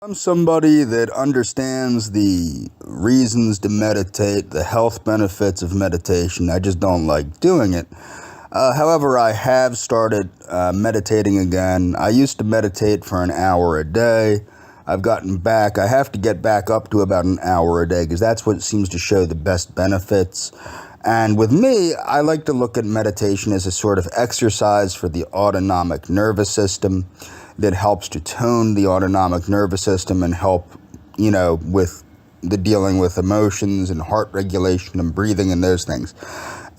I'm somebody that understands the reasons to meditate, the health benefits of meditation. I just don't like doing it. However, I have started meditating again. I used to meditate for an hour a day. I've gotten back. I have to get back up to about an hour a day because that's what seems to show the best benefits. And with me, I like to look at meditation as a sort of exercise for the autonomic nervous system that helps to tone the autonomic nervous system and help, with the dealing with emotions and heart regulation and breathing and those things.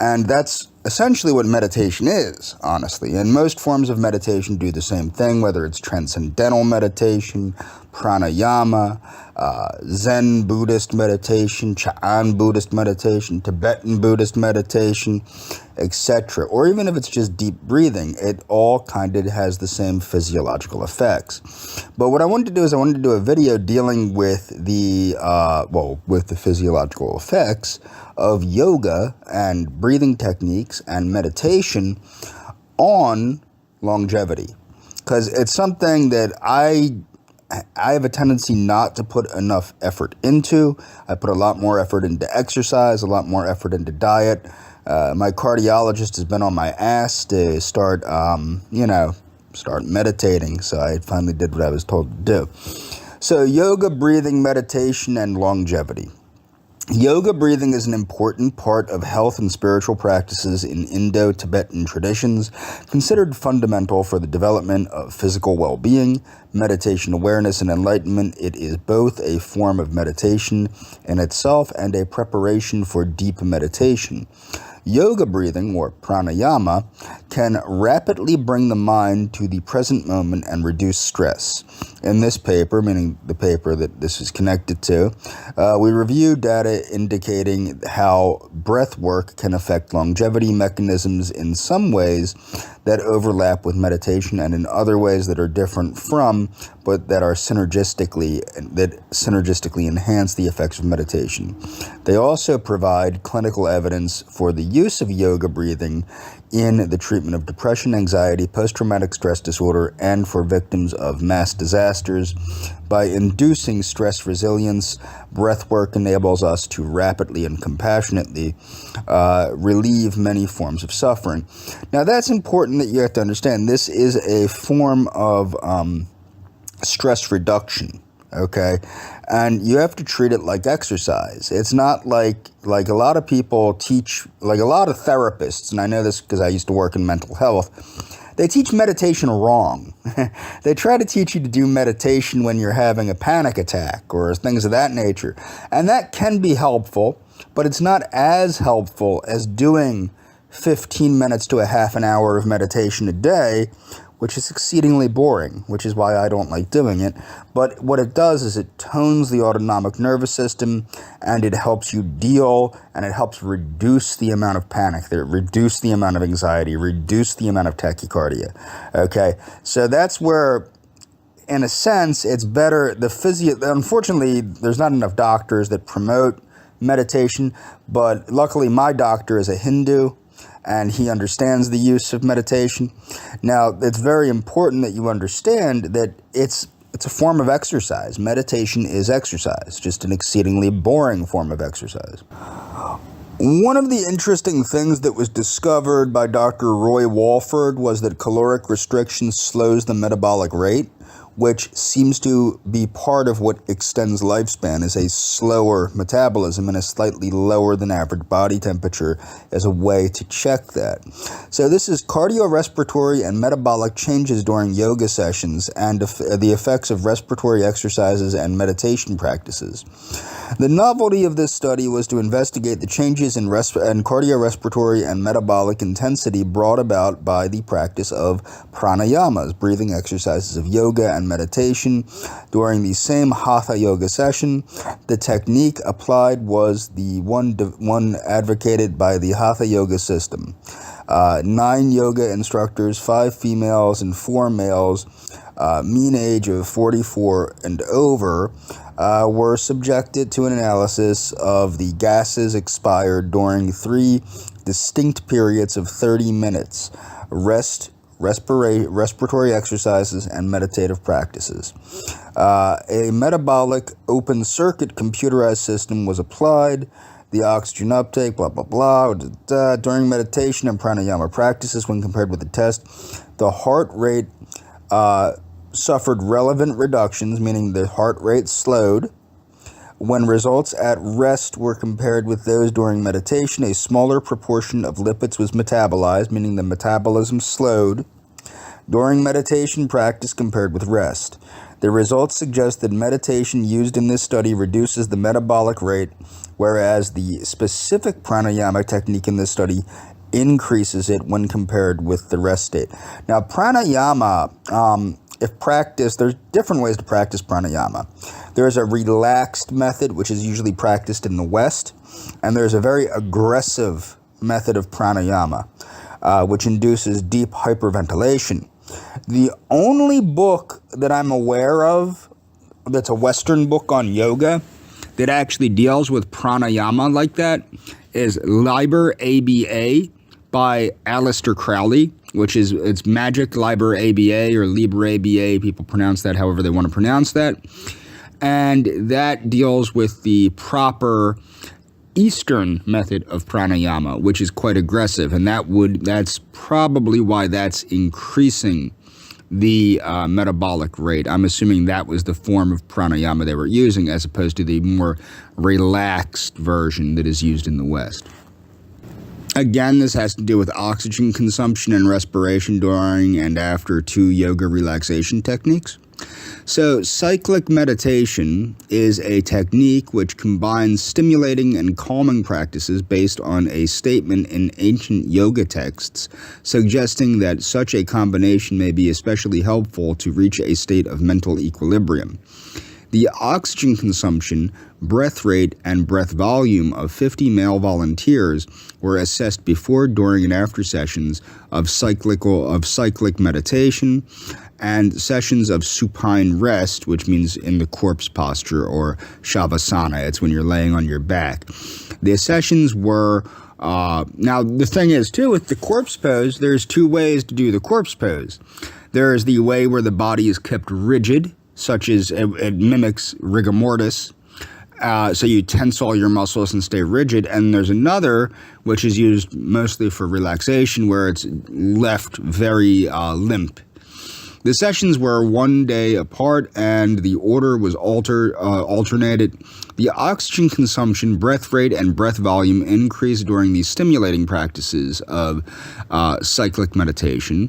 And that's essentially what meditation is, honestly. And most forms of meditation do the same thing, whether it's transcendental meditation, pranayama, Zen Buddhist meditation, Chan Buddhist meditation, Tibetan Buddhist meditation, etc. Or even if it's just deep breathing, it all kind of has the same physiological effects. But what I wanted to do is I wanted to do a video dealing with the physiological effects of yoga and breathing techniques and meditation on longevity. Because it's something that I have a tendency not to put enough effort into. I put a lot more effort into exercise, a lot more effort into diet. My cardiologist has been on my ass to start meditating. So I finally did what I was told to do. So yoga, breathing, meditation, and longevity. Yoga breathing is an important part of health and spiritual practices in Indo-Tibetan traditions, considered fundamental for the development of physical well-being, meditation awareness, and enlightenment. It is both a form of meditation in itself and a preparation for deep meditation. Yoga breathing, or pranayama, can rapidly bring the mind to the present moment and reduce stress. In this paper, meaning the paper that this is connected to, we review data indicating how breath work can affect longevity mechanisms in some ways that overlap with meditation and in other ways that are different from, but that synergistically enhance the effects of meditation. They also provide clinical evidence for the use of yoga breathing in the treatment of depression, anxiety, post-traumatic stress disorder, and for victims of mass disasters. By inducing stress resilience, breath work enables us to rapidly and compassionately relieve many forms of suffering. Now, that's important that you have to understand. This is a form of stress reduction. Okay, and you have to treat it like exercise. It's not like a lot of people teach, like a lot of therapists, and I know this because I used to work in mental health, they teach meditation wrong. They try to teach you to do meditation when you're having a panic attack or things of that nature. And that can be helpful, but it's not as helpful as doing 15 minutes to a half an hour of meditation a day, which is exceedingly boring, which is why I don't like doing it. But what it does is it tones the autonomic nervous system, and it helps you deal, and it helps reduce the amount of panic, reduce the amount of anxiety, reduce the amount of tachycardia. Okay, so that's where, in a sense, it's better. Unfortunately, there's not enough doctors that promote meditation, but luckily my doctor is a Hindu, and he understands the use of meditation. Now, it's very important that you understand that it's a form of exercise. Meditation is exercise, just an exceedingly boring form of exercise. One of the interesting things that was discovered by Dr. Roy Walford was that caloric restriction slows the metabolic rate, which seems to be part of what extends lifespan, is a slower metabolism and a slightly lower than average body temperature as a way to check that. So this is cardiorespiratory and metabolic changes during yoga sessions and the effects of respiratory exercises and meditation practices. The novelty of this study was to investigate the changes in cardiorespiratory and metabolic intensity brought about by the practice of pranayamas, breathing exercises of yoga and meditation. During the same hatha yoga session, the technique applied was the one advocated by the hatha yoga system. 9 yoga instructors, 5 females and 4 males, mean age of 44 and over, were subjected to an analysis of the gases expired during 3 distinct periods of 30 minutes. Rest respiratory exercises, and meditative practices. A metabolic open-circuit computerized system was applied. The oxygen uptake, blah, blah, blah. During meditation and pranayama practices, when compared with the test, the heart rate suffered relevant reductions, meaning the heart rate slowed. When results at rest were compared with those during meditation, a smaller proportion of lipids was metabolized, meaning the metabolism slowed during meditation practice compared with rest. The results suggest that meditation used in this study reduces the metabolic rate, whereas the specific pranayama technique in this study increases it when compared with the rest state. Now, pranayama, if practiced, there's different ways to practice pranayama. There's a relaxed method, which is usually practiced in the West, and there's a very aggressive method of pranayama, which induces deep hyperventilation. The only book that I'm aware of that's a Western book on yoga that actually deals with pranayama like that is Liber ABA by Aleister Crowley, which is, it's Magic Liber ABA or Libre ABA. People pronounce that however they want to pronounce that. And that deals with the proper Eastern method of pranayama, which is quite aggressive. And that's probably why that's increasing the metabolic rate. I'm assuming that was the form of pranayama they were using as opposed to the more relaxed version that is used in the West. Again, this has to do with oxygen consumption and respiration during and after 2 yoga relaxation techniques. So, cyclic meditation is a technique which combines stimulating and calming practices based on a statement in ancient yoga texts, suggesting that such a combination may be especially helpful to reach a state of mental equilibrium. The oxygen consumption, breath rate, and breath volume of 50 male volunteers were assessed before, during, and after sessions of cyclic meditation and sessions of supine rest, which means in the corpse posture, or shavasana. It's when you're laying on your back. The sessions were now, the thing is, too, with the corpse pose, there's 2 ways to do the corpse pose. There is the way where the body is kept rigid, such as it mimics rigor mortis, so you tense all your muscles and stay rigid. And there's another, which is used mostly for relaxation, where it's left very limp. The sessions were 1 day apart, and the order was alternated. The oxygen consumption, breath rate, and breath volume increased during the stimulating practices of cyclic meditation,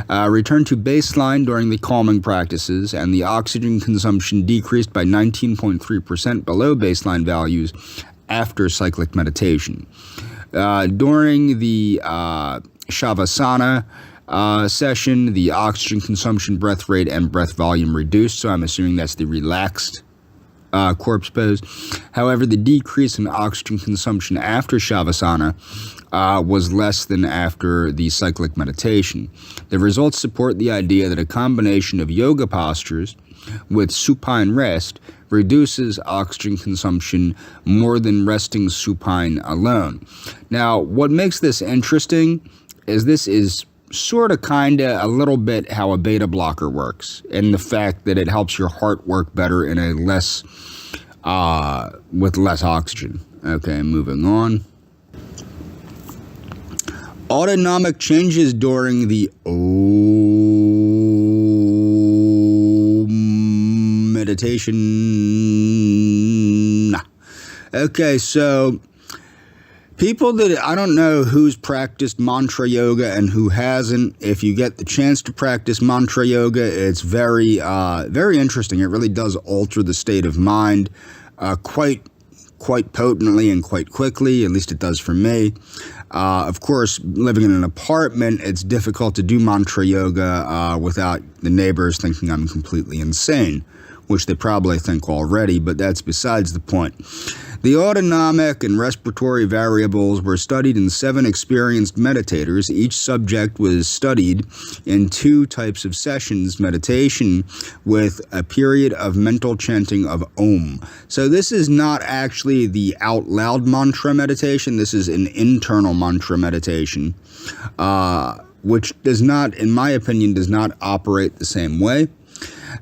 returned to baseline during the calming practices, and the oxygen consumption decreased by 19.3% below baseline values after cyclic meditation. During the shavasana session, the oxygen consumption, breath rate, and breath volume reduced, so I'm assuming that's the relaxed corpse pose. However, the decrease in oxygen consumption after shavasana was less than after the cyclic meditation. The results support the idea that a combination of yoga postures with supine rest reduces oxygen consumption more than resting supine alone. Now, what makes this interesting is this is sort of kind of a little bit how a beta blocker works, and the fact that it helps your heart work better in a less with less oxygen. Okay, moving on. Autonomic changes during the meditation. Okay, so people that, I don't know who's practiced mantra yoga and who hasn't. If you get the chance to practice mantra yoga, it's very interesting. It really does alter the state of mind quite potently and quite quickly. At least it does for me. Of course, living in an apartment, it's difficult to do mantra yoga without the neighbors thinking I'm completely insane, which they probably think already, but that's besides the point. The autonomic and respiratory variables were studied in 7 experienced meditators. Each subject was studied in 2 types of sessions, meditation with a period of mental chanting of Om. So this is not actually the out loud mantra meditation. This is an internal mantra meditation. which does not, in my opinion, does not operate the same way,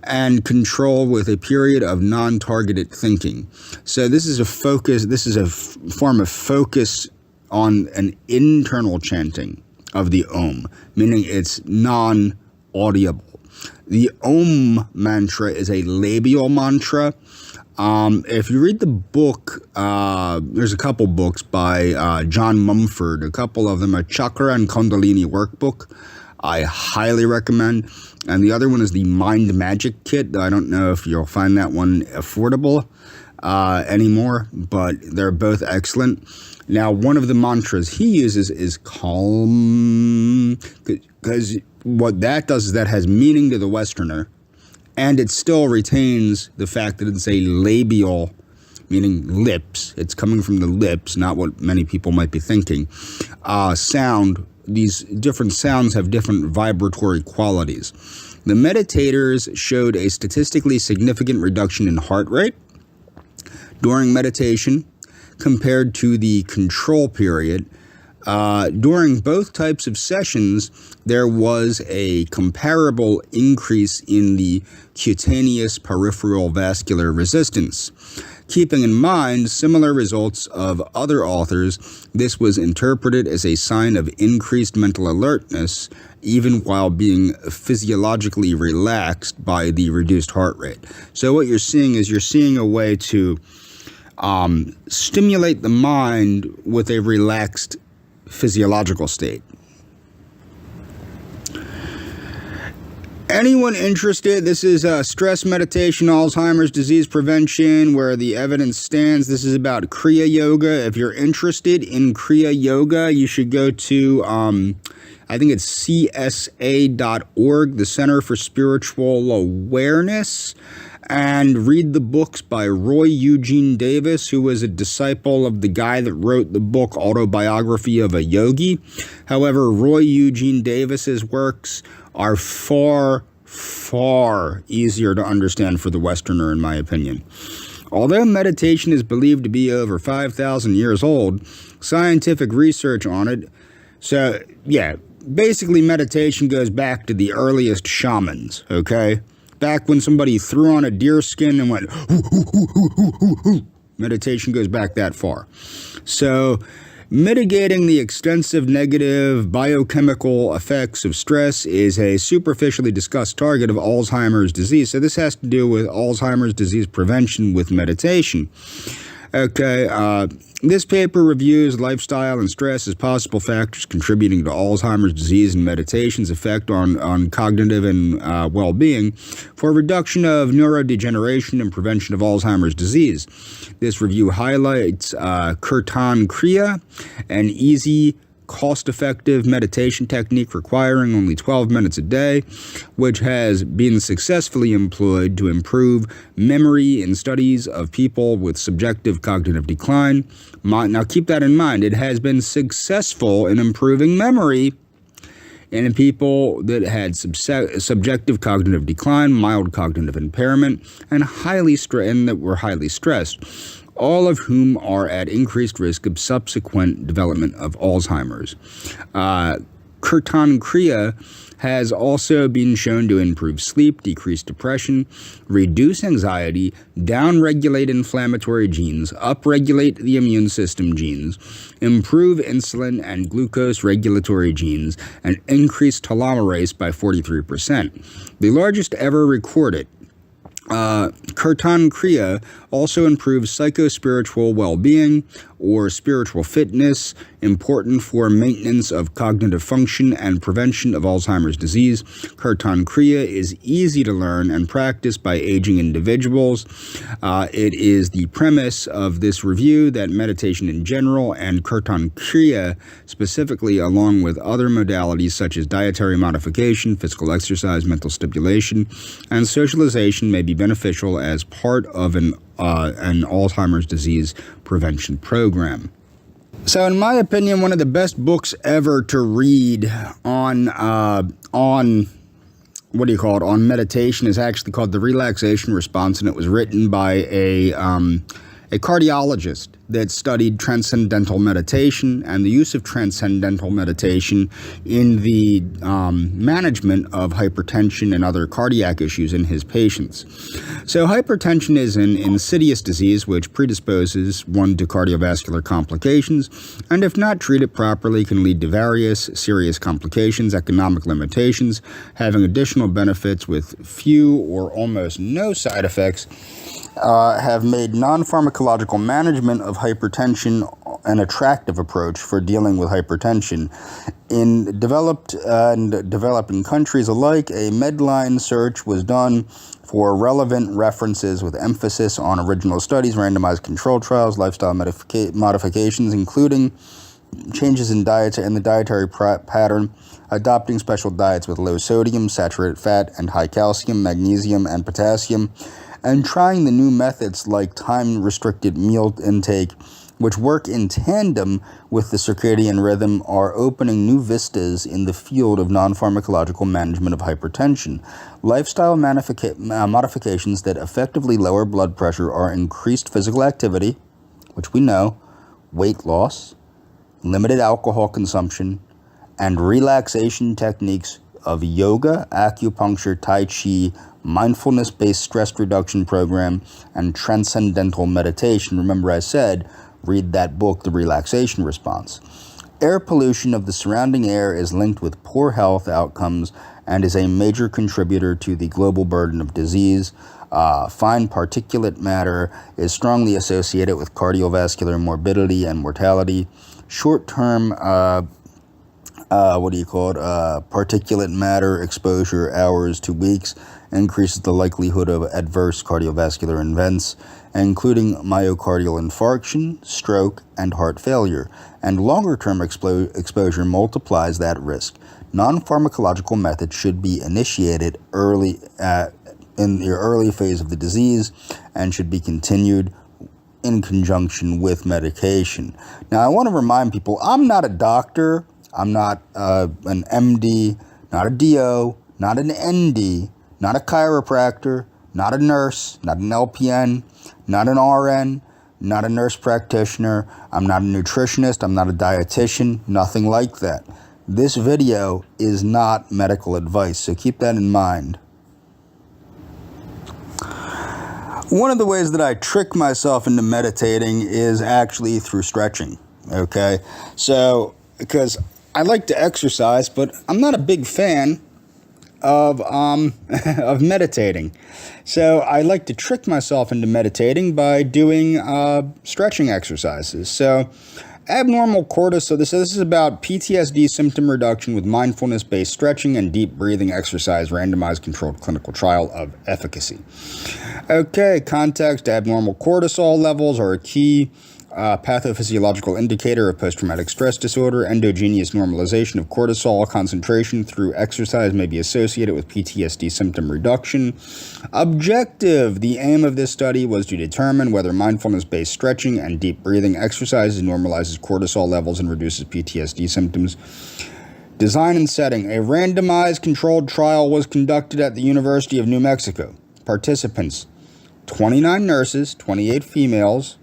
and control with a period of non-targeted thinking. So this is a focus, this is a form of focus on an internal chanting of the Om, meaning it's non-audible. The Om mantra is a labial mantra. If you read the book, there's a couple books by John Mumford. A couple of them are Chakra and Kundalini Workbook. I highly recommend. And the other one is the Mind Magic Kit. I don't know if you'll find that one affordable anymore, but they're both excellent. Now, one of the mantras he uses is calm, because what that does is that has meaning to the Westerner, and it still retains the fact that it's a labial, meaning lips. It's coming from the lips, not what many people might be thinking. Sound. These different sounds have different vibratory qualities. The meditators showed a statistically significant reduction in heart rate during meditation compared to the control period. During both types of sessions, there was a comparable increase in the cutaneous peripheral vascular resistance. Keeping in mind similar results of other authors, this was interpreted as a sign of increased mental alertness, even while being physiologically relaxed by the reduced heart rate. So what you're seeing is you're seeing a way to stimulate the mind with a relaxed physiological state. Anyone interested? This is stress meditation, Alzheimer's disease prevention, where the evidence stands. This is about Kriya Yoga. If you're interested in Kriya Yoga, you should go to, I think it's csa.org, the Center for Spiritual Awareness, and read the books by Roy Eugene Davis, who was a disciple of the guy that wrote the book Autobiography of a Yogi. However, Roy Eugene Davis's works are far, far easier to understand for the Westerner, in my opinion. Although meditation is believed to be over 5,000 years old, scientific research on it, so yeah, basically meditation goes back to the earliest shamans, okay? Back when somebody threw on a deer skin and went, hoo, hoo, hoo, hoo, hoo, hoo, hoo. Meditation goes back that far. So mitigating the extensive negative biochemical effects of stress is a superficially discussed target of Alzheimer's disease. So this has to do with Alzheimer's disease prevention with meditation. Okay, this paper reviews lifestyle and stress as possible factors contributing to Alzheimer's disease and meditation's effect on cognitive and well-being for reduction of neurodegeneration and prevention of Alzheimer's disease. This review highlights Kirtan Kriya, an easy, cost-effective meditation technique requiring only 12 minutes a day, which has been successfully employed to improve memory in studies of people with subjective cognitive decline. Now keep that in mind. It has been successful in improving memory in people that had subjective cognitive decline, mild cognitive impairment, and that were highly stressed, all of whom are at increased risk of subsequent development of Alzheimer's. Kirtan Kriya has also been shown to improve sleep, decrease depression, reduce anxiety, downregulate inflammatory genes, upregulate the immune system genes, improve insulin and glucose regulatory genes, and increase telomerase by 43%. The largest ever recorded. Kirtan Kriya also improves psychospiritual well-being or spiritual fitness, important for maintenance of cognitive function and prevention of Alzheimer's disease. Kirtan Kriya is easy to learn and practice by aging individuals. It is the premise of this review that meditation in general and Kirtan Kriya specifically, along with other modalities such as dietary modification, physical exercise, mental stimulation, and socialization may be beneficial as part of an Alzheimer's disease prevention program. So in my opinion, one of the best books ever to read on meditation is actually called The Relaxation Response, and it was written by a cardiologist that studied transcendental meditation and the use of transcendental meditation in the management of hypertension and other cardiac issues in his patients. So hypertension is an insidious disease which predisposes one to cardiovascular complications, and if not treated properly can lead to various serious complications, economic limitations, having additional benefits with few or almost no side effects, have made non-pharmacological management of hypertension an attractive approach for dealing with hypertension. In developed and developing countries alike, a Medline search was done for relevant references with emphasis on original studies, randomized controlled trials, lifestyle modifications, including changes in diets and the dietary pattern, adopting special diets with low sodium, saturated fat, and high calcium, magnesium, and potassium, and trying the new methods like time-restricted meal intake, which work in tandem with the circadian rhythm, are opening new vistas in the field of non-pharmacological management of hypertension. Lifestyle modifications that effectively lower blood pressure are increased physical activity, which we know, weight loss, limited alcohol consumption, and relaxation techniques of yoga, acupuncture, tai chi, mindfulness-based stress reduction program, and transcendental meditation. Remember I said, read that book, The Relaxation Response. Air pollution of the surrounding air is linked with poor health outcomes and is a major contributor to the global burden of disease. Fine particulate matter is strongly associated with cardiovascular morbidity and mortality. Short-term particulate matter exposure, hours to weeks, increases the likelihood of adverse cardiovascular events, including myocardial infarction, stroke, and heart failure, and longer-term exposure multiplies that risk. Non-pharmacological methods should be initiated early in the early phase of the disease and should be continued in conjunction with medication. Now, I want to remind people, I'm not a doctor, I'm not an MD, not a DO, not an ND, not a chiropractor, not a nurse, not an LPN, not an RN, not a nurse practitioner. I'm not a nutritionist. I'm not a dietitian, nothing like that. This video is not medical advice, so keep that in mind. One of the ways that I trick myself into meditating is actually through stretching, okay? So, because I like to exercise, but I'm not a big fan of meditating. So I like to trick myself into meditating by doing stretching exercises. So abnormal cortisol, this is about PTSD symptom reduction with mindfulness-based stretching and deep breathing exercise, randomized controlled clinical trial of efficacy. Okay, context, abnormal cortisol levels are a key pathophysiological indicator of post-traumatic stress disorder. Endogenous normalization of cortisol concentration through exercise may be associated with PTSD symptom reduction. Objective. The aim of this study was to determine whether mindfulness-based stretching and deep breathing exercises normalizes cortisol levels and reduces PTSD symptoms. Design and setting. A randomized controlled trial was conducted at the University of New Mexico. Participants, 29 nurses, 28 females,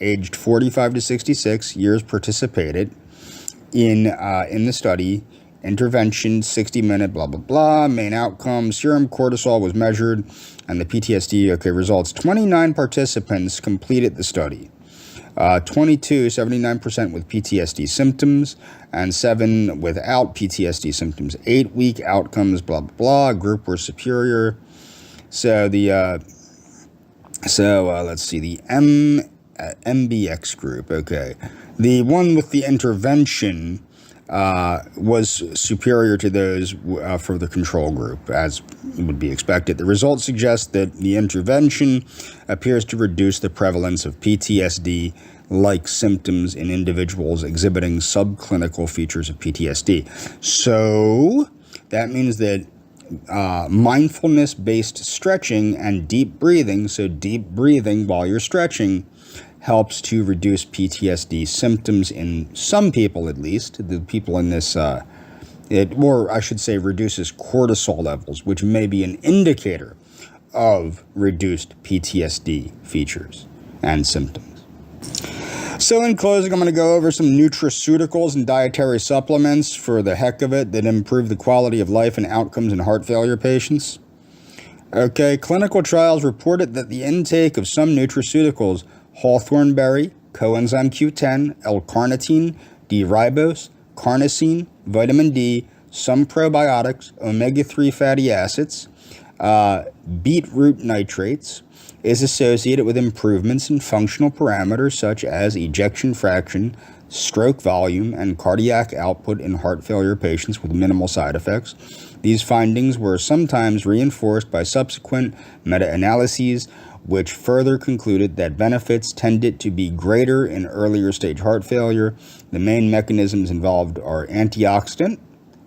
aged 45 to 66 years participated in the study. Intervention, 60-minute, blah, blah, blah. Main outcome, serum cortisol was measured, and the PTSD, results. 29 participants completed the study. 79% with PTSD symptoms, and 7 without PTSD symptoms. 8-week outcomes, blah, blah, blah. Group were superior. So let's see, the MBX group, okay. The one with the intervention was superior to those for the control group, as would be expected. The results suggest that the intervention appears to reduce the prevalence of PTSD-like symptoms in individuals exhibiting subclinical features of PTSD. So that means that mindfulness-based stretching and deep breathing, so deep breathing while you're stretching, helps to reduce PTSD symptoms in some people, at least. The people in this, reduces cortisol levels, which may be an indicator of reduced PTSD features. and symptoms. So in closing, I'm going to go over some nutraceuticals and dietary supplements for the heck of it that improve the quality of life and outcomes in heart failure patients. Okay, clinical trials reported that the intake of some nutraceuticals, hawthorn berry, coenzyme Q10, L-carnitine, D-ribose, carnosine, vitamin D, some probiotics, omega-3 fatty acids, beetroot nitrates, is associated with improvements in functional parameters such as ejection fraction, stroke volume, and cardiac output in heart failure patients with minimal side effects. These findings were sometimes reinforced by subsequent meta-analyses, which further concluded that benefits tended to be greater in earlier stage heart failure. The main mechanisms involved are antioxidant,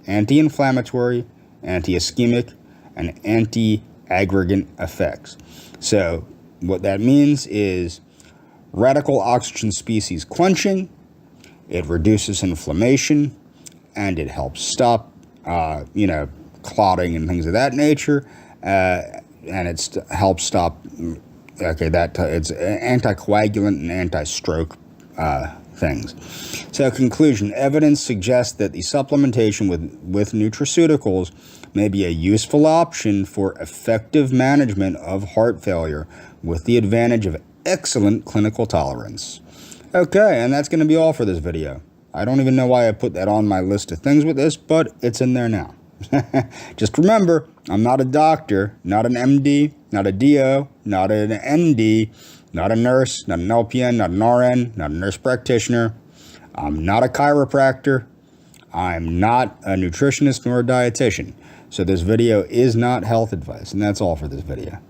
anti-inflammatory, anti-ischemic, and anti-aggregant effects. So what that means is radical oxygen species quenching, it reduces inflammation, and it helps stop, clotting and things of that nature, and it helps stop, it's anticoagulant and anti-stroke things. So conclusion, evidence suggests that the supplementation with nutraceuticals may be a useful option for effective management of heart failure with the advantage of excellent clinical tolerance. Okay, and that's going to be all for this video. I don't even know why I put that on my list of things with this, but it's in there now. Just remember, I'm not a doctor, not an MD, not a DO, not an ND, not a nurse, not an LPN, not an RN, not a nurse practitioner. I'm not a chiropractor. I'm not a nutritionist nor a dietitian. So this video is not health advice, and that's all for this video.